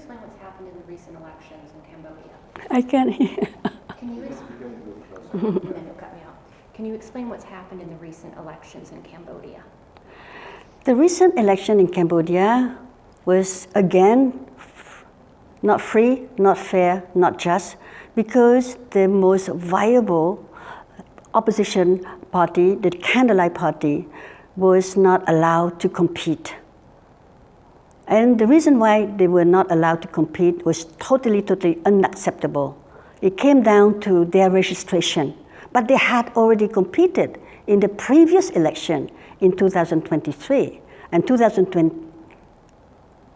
explain what's happened in the recent elections in Cambodia? I can't hear. Can you and then you'll cut me off. Can you explain what's happened in the recent elections in Cambodia? The recent election in Cambodia was again not free, not fair, not just, because the most viable opposition party, the Candlelight Party, was not allowed to compete. And the reason why they were not allowed to compete was totally unacceptable. It came down to their registration. But they had already competed in the previous election in 2023 and 2020.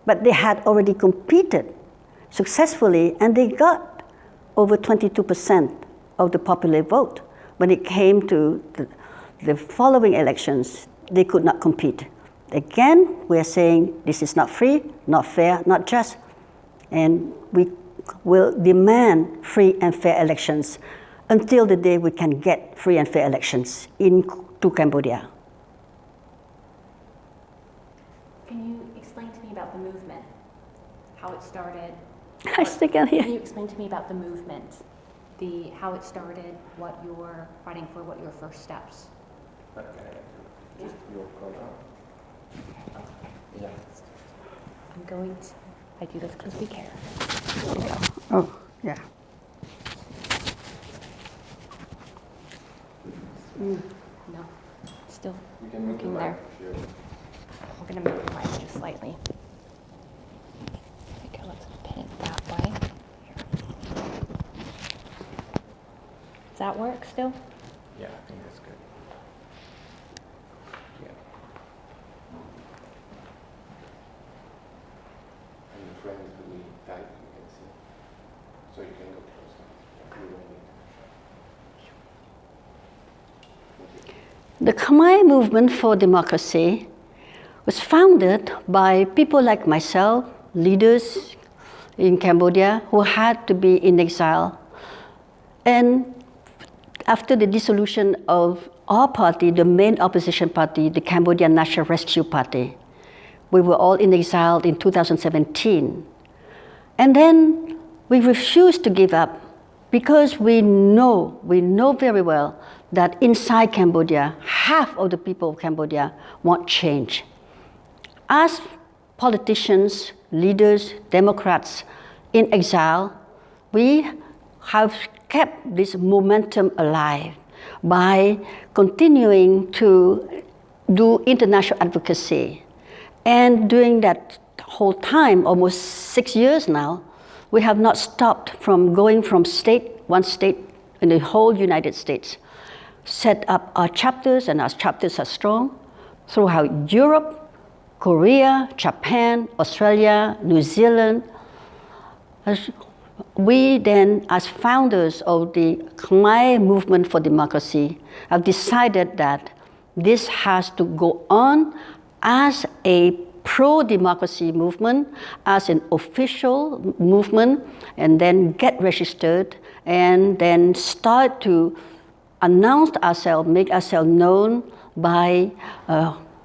But they had already competed successfully, and they got over 22% of the popular vote. When it came to the following elections, they could not compete. Again, we're saying this is not free, not fair, not just, and we will demand free and fair elections until the day we can get free and fair elections to Cambodia. Can you explain to me about the movement, how it started? I still can't hear. Can you explain to me about the movement, how it started, what you're fighting for, what your first steps? Just your program. Yeah. I'm going to, I do this because we care. Oh, yeah. No, still working there. We're going to move the mic just slightly. Okay, let's pin it that way. Does that work still? Yeah, I think that's good. Yeah. And the frame is really tight, you can see. So you can go closer. You don't need. The Khmer movement for democracy was founded by people like myself, leaders in Cambodia who had to be in exile. And after the dissolution of our party, the main opposition party, the Cambodian National Rescue Party, we were all in exile in 2017. And then we refused to give up because we know very well that inside Cambodia, half of the people of Cambodia want change. As politicians, leaders, Democrats in exile, we have kept this momentum alive by continuing to do international advocacy. And during that whole time, almost 6 years now, we have not stopped from going from one state in the whole United States, set up our chapters, and our chapters are strong throughout Europe, Korea, Japan, Australia, New Zealand. We then, as founders of the Khmer movement for democracy, have decided that this has to go on as a pro-democracy movement, as an official movement, and then get registered, and then start to announce ourselves, make ourselves known by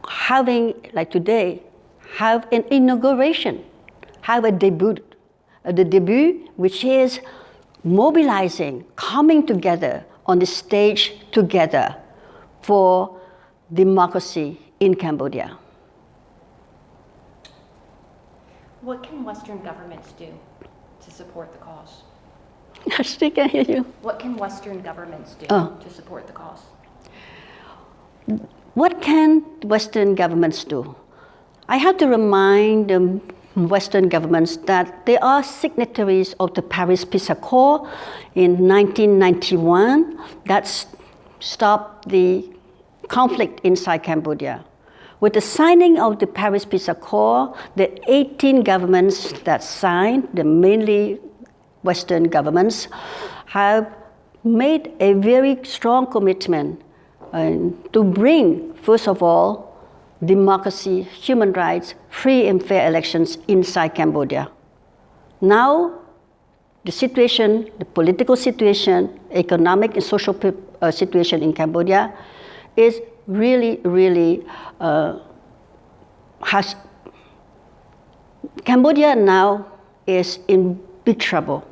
having, like today, have an inauguration, have a debut. The debut, which is mobilizing, coming together on the stage together for democracy in Cambodia. What can Western governments do to support the cause? I still can't hear you. What can Western governments do to support the cause? What can Western governments do? I have to remind the Western governments that they are signatories of the Paris Peace Accord in 1991 that stopped the conflict inside Cambodia. With the signing of the Paris Peace Accord, the 18 governments that signed, the mainly Western governments, have made a very strong commitment to bring, first of all, democracy, human rights, free and fair elections inside Cambodia. Now, the situation, the political situation, economic and social situation in Cambodia is really Cambodia now is in big trouble,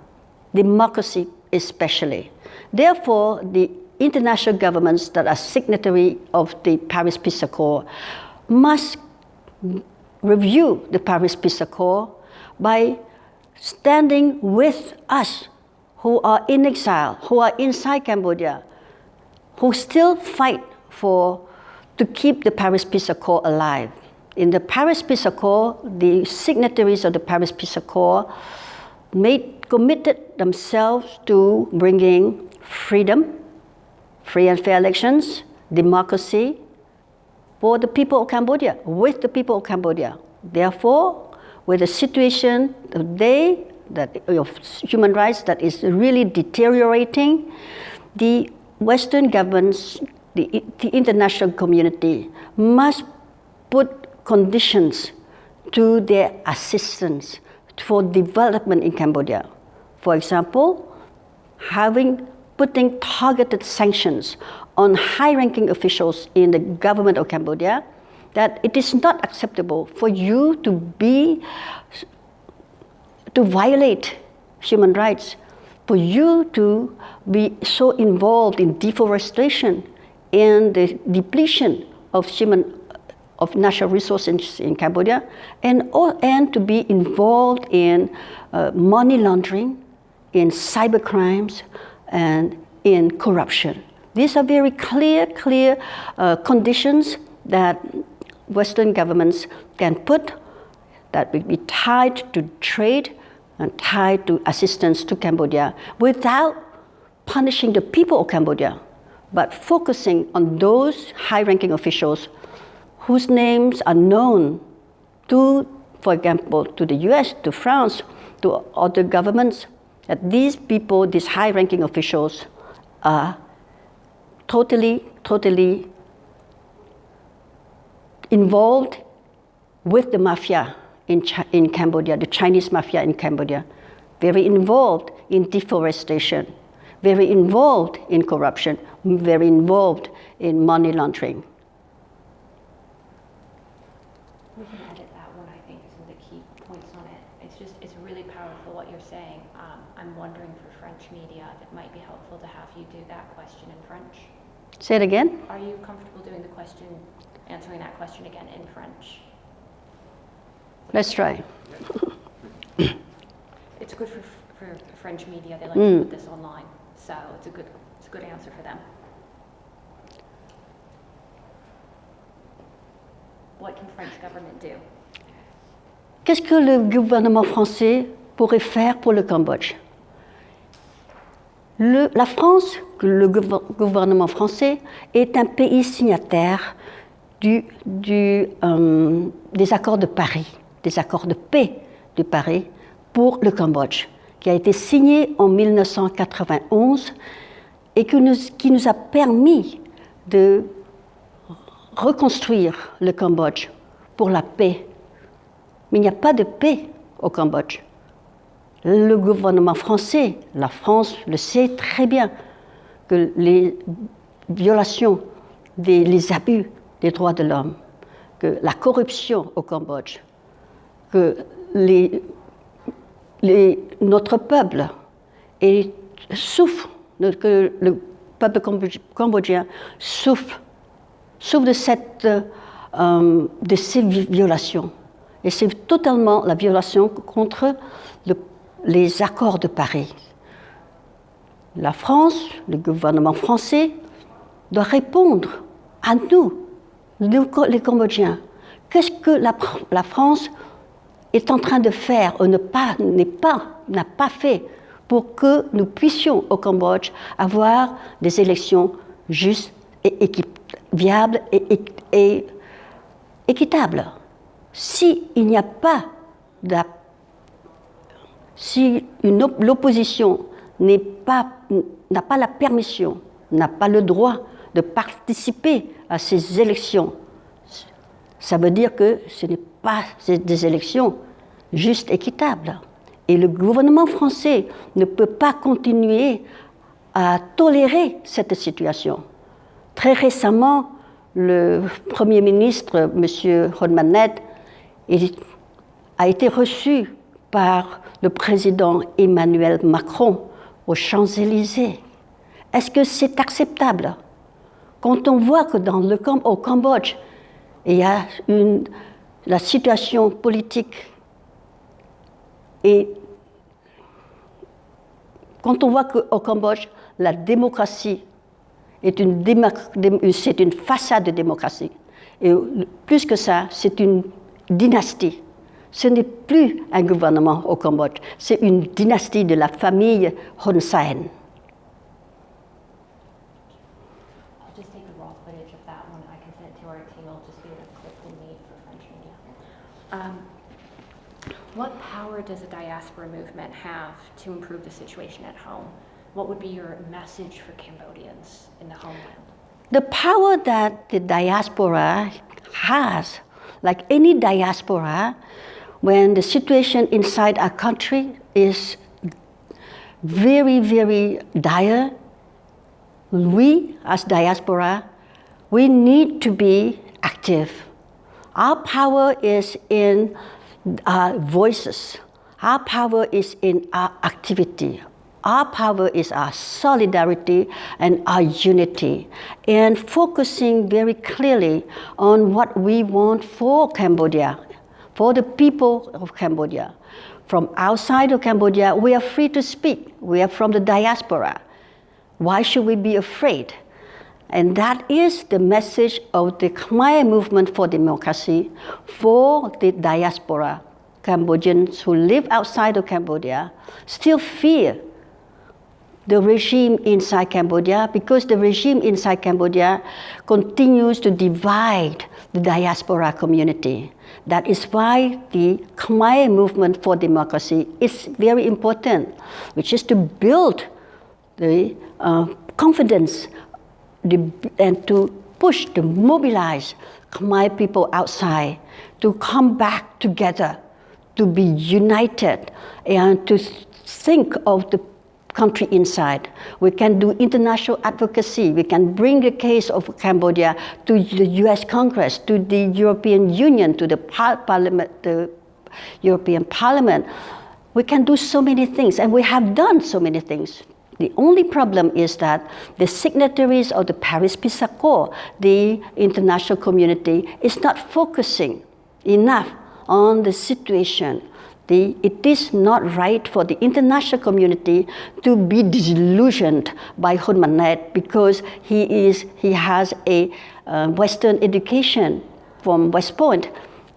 democracy especially. Therefore, the international governments that are signatory of the Paris Peace Accord must review the Paris Peace Accord by standing with us who are in exile, who are inside Cambodia, who still fight to keep the Paris Peace Accord alive. In the Paris Peace Accord, the signatories of the Paris Peace Accord committed themselves to bringing freedom, free and fair elections, democracy for the people of Cambodia, with the people of Cambodia. Therefore, with the situation today of human rights that is really deteriorating, the Western governments, the international community must put conditions to their assistance for development in Cambodia. For example, putting targeted sanctions on high-ranking officials in the government of Cambodia, that it is not acceptable for you to violate human rights, for you to be so involved in deforestation and the depletion of natural resources in Cambodia, and to be involved in money laundering, in cyber crimes, and in corruption. These are very clear conditions that Western governments can put that will be tied to trade and tied to assistance to Cambodia without punishing the people of Cambodia, but focusing on those high-ranking officials whose names are known to, for example, to the US, to France, to other governments, that these people, these high-ranking officials, are totally involved with the mafia in Cambodia, the Chinese mafia in Cambodia, very involved in deforestation, very involved in corruption, very involved in money laundering. We can edit that one, I think, some of the key points on it. It's really powerful what you're saying. I'm wondering for French media if it might be helpful to have you do that question in French. Say it again. Are you comfortable doing answering that question again in French? Let's try. It's good for French media. They like to put this online, so it's a good answer for them. What can French government do? Qu'est-ce que le gouvernement français pourrait faire pour le Cambodge? La France, le gouvernement français, est un pays signataire des accords de Paris, des accords de paix de Paris pour le Cambodge, qui a été signé en 1991 et qui nous a permis de reconstruire le Cambodge pour la paix. Mais il n'y a pas de paix au Cambodge. Le gouvernement français, la France, le sait très bien que les violations, les abus des droits de l'homme, que la corruption au Cambodge, que notre peuple souffre, que le peuple cambodgien souffre de ces violations. Et c'est totalement la violation contre les accords de Paris. La France, le gouvernement français, doit répondre à nous, les Cambodgiens. Qu'est-ce que la France est en train de faire ou n'a pas fait pour que nous puissions au Cambodge avoir des élections justes et viables et équitables. Si il n'y a pas si l'opposition n'a pas la permission, n'a pas le droit de participer à ces élections, ça veut dire que ce n'est pas des élections justes, équitables. Et le gouvernement français ne peut pas continuer à tolérer cette situation. Très récemment, le Premier ministre, M. Hodmanet, a été reçu par le président Emmanuel Macron aux Champs-Élysées. Est-ce que c'est acceptable? Quand on voit que au Cambodge, il y a la situation politique et quand on voit qu'au Cambodge, la démocratie c'est une façade de démocratie. Et plus que ça, c'est une dynastie. Ce n'est plus un gouvernement au Cambodge, c'est une dynastie de la famille Hun Sen. I'll just take the raw footage of that one. I can send it to our team. It'll just be a clip we made for French media. What power does a diaspora movement have to improve the situation at home? What would be your message for Cambodians in the homeland? The power that the diaspora has, like any diaspora, when the situation inside our country is very, very dire, we as diaspora, we need to be active. Our power is in our voices. Our power is in our activity. Our power is our solidarity and our unity, and focusing very clearly on what we want for Cambodia, for the people of Cambodia. From outside of Cambodia, we are free to speak. We are from the diaspora. Why should we be afraid? And that is the message of the Khmer movement for democracy for the diaspora. Cambodians who live outside of Cambodia still fear the regime inside Cambodia because the regime inside Cambodia continues to divide the diaspora community. That is why the Khmer movement for democracy is very important, which is to build the confidence and to push, to mobilize Khmer people outside to come back together, to be united, and to think of the country inside. We can do international advocacy. We can bring the case of Cambodia to the US Congress, to the European Union, to the Parliament, the European Parliament. We can do so many things, and we have done so many things. The only problem is that the signatories of the Paris Peace Accord, the international community, is not focusing enough on the situation. It is not right for the international community to be disillusioned by Hun Manet because he has a Western education from West Point.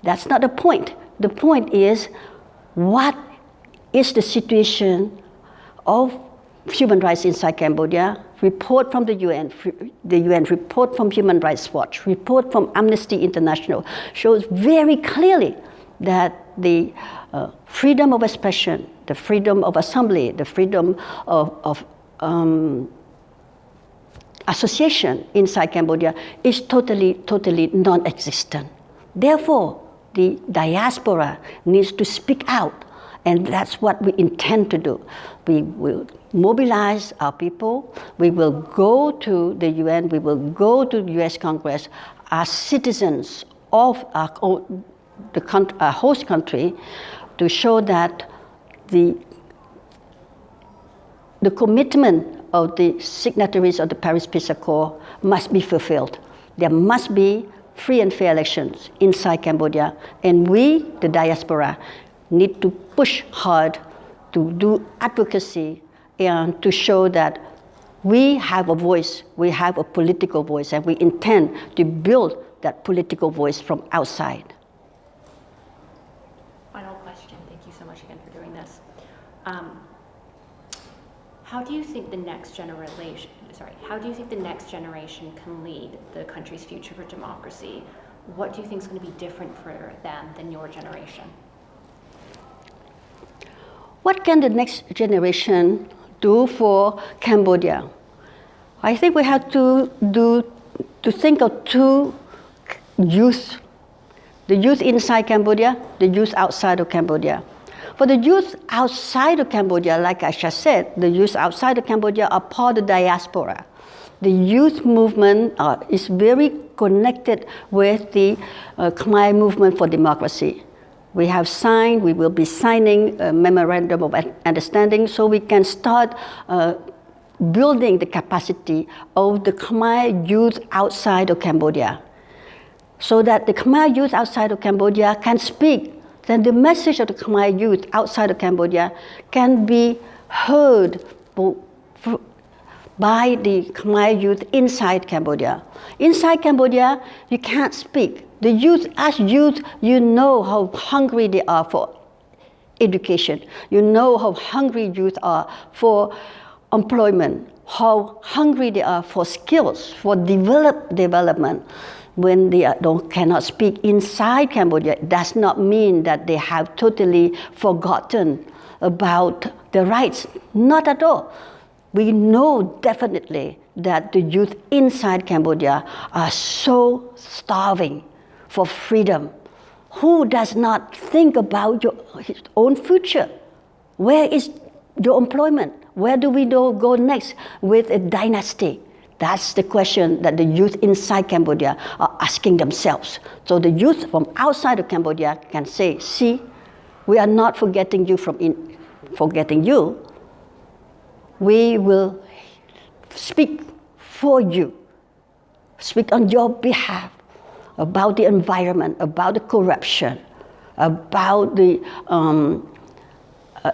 That's not the point. The point is, what is the situation of human rights inside Cambodia? Report from the UN report from Human Rights Watch, report from Amnesty International shows very clearly that the freedom of expression, the freedom of assembly, the freedom of association inside Cambodia is totally non-existent. Therefore, the diaspora needs to speak out, and that's what we intend to do. We will mobilize our people, we will go to the UN, we will go to the US Congress as citizens of our host country to show that the commitment of the signatories of the Paris Peace Accord must be fulfilled. There must be free and fair elections inside Cambodia, and we, the diaspora, need to push hard to do advocacy and to show that we have a voice, we have a political voice, and we intend to build that political voice from outside. Final question. Thank you so much again for doing this. How do you think the next generation can lead the country's future for democracy? What do you think is going to be different for them than your generation? What can the next generation do for Cambodia? I think we have to think of two youth. The youth inside Cambodia, the youth outside of Cambodia. For the youth outside of Cambodia, like I just said, the youth outside of Cambodia are part of the diaspora. The youth movement is very connected with the Khmer movement for democracy. We will be signing a memorandum of understanding so we can start building the capacity of the Khmer youth outside of Cambodia. So that the Khmer youth outside of Cambodia can speak, then the message of the Khmer youth outside of Cambodia can be heard by the Khmer youth inside Cambodia. Inside Cambodia, you can't speak. The youth, as youth, you know how hungry they are for education. You know how hungry youth are for employment, how hungry they are for skills, for development. When they cannot speak inside Cambodia, it does not mean that they have totally forgotten about the rights. Not at all. We know definitely that the youth inside Cambodia are so starving for freedom. Who does not think about his own future? Where is your employment? Where do we go next with a dynasty? That's the question that the youth inside Cambodia are asking themselves. So the youth from outside of Cambodia can say, see, we are not forgetting you forgetting you. We will speak for you, speak on your behalf about the environment, about the corruption, about the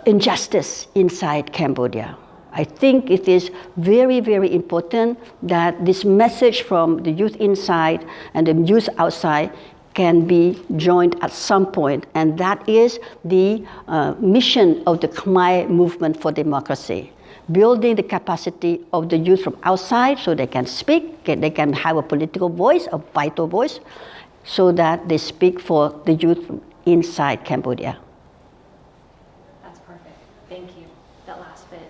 injustice inside Cambodia. I think it is very, very important that this message from the youth inside and the youth outside can be joined at some point, and that is the mission of the Khmer Movement for Democracy. Building the capacity of the youth from outside so they can speak, they can have a political voice, a vital voice, so that they speak for the youth inside Cambodia. That's perfect. Thank you. That last bit